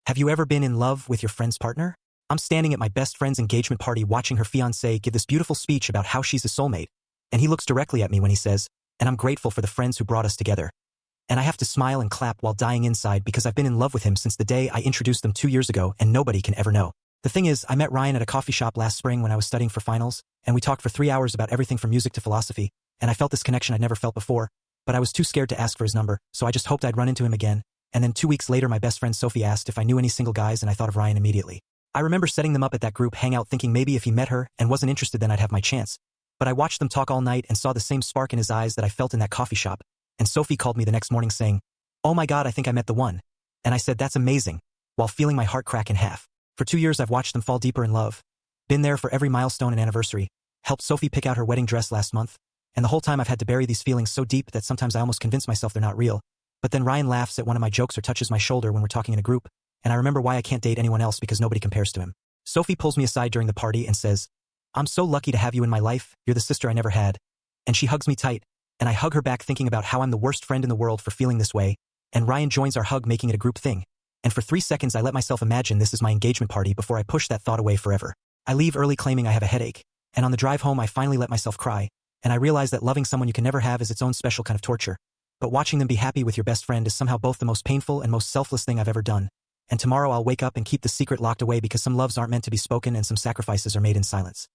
Have you ever been in love with your friend's partner? I'm standing at my best friend's engagement party watching her fiancé give this beautiful speech about how she's a soulmate, and he looks directly at me when he says, "And I'm grateful for the friends who brought us together." And I have to smile and clap while dying inside because I've been in love with him since the day I introduced them 2 years ago, and nobody can ever know. The thing is, I met Ryan at a coffee shop last spring when I was studying for finals, and we talked for 3 hours about everything from music to philosophy, and I felt this connection I'd never felt before, but I was too scared to ask for his number, so I just hoped I'd run into him again. And then 2 weeks later my best friend Sophie asked if I knew any single guys, and I thought of Ryan immediately. I remember setting them up at that group hangout thinking maybe if he met her and wasn't interested then I'd have my chance. But I watched them talk all night and saw the same spark in his eyes that I felt in that coffee shop, and Sophie called me the next morning saying, "Oh my God, I think I met the one." And I said, "That's amazing," while feeling my heart crack in half. For 2 years I've watched them fall deeper in love, been there for every milestone and anniversary, helped Sophie pick out her wedding dress last month, and the whole time I've had to bury these feelings so deep that sometimes I almost convince myself they're not real. But then Ryan laughs at one of my jokes or touches my shoulder when we're talking in a group, and I remember why I can't date anyone else because nobody compares to him. Sophie pulls me aside during the party and says, "I'm so lucky to have you in my life, you're the sister I never had." And she hugs me tight, and I hug her back thinking about how I'm the worst friend in the world for feeling this way, and Ryan joins our hug making it a group thing. And for 3 seconds I let myself imagine this is my engagement party before I push that thought away forever. I leave early claiming I have a headache, and on the drive home I finally let myself cry, and I realize that loving someone you can never have is its own special kind of torture. But watching them be happy with your best friend is somehow both the most painful and most selfless thing I've ever done. And tomorrow I'll wake up and keep the secret locked away because some loves aren't meant to be spoken and some sacrifices are made in silence.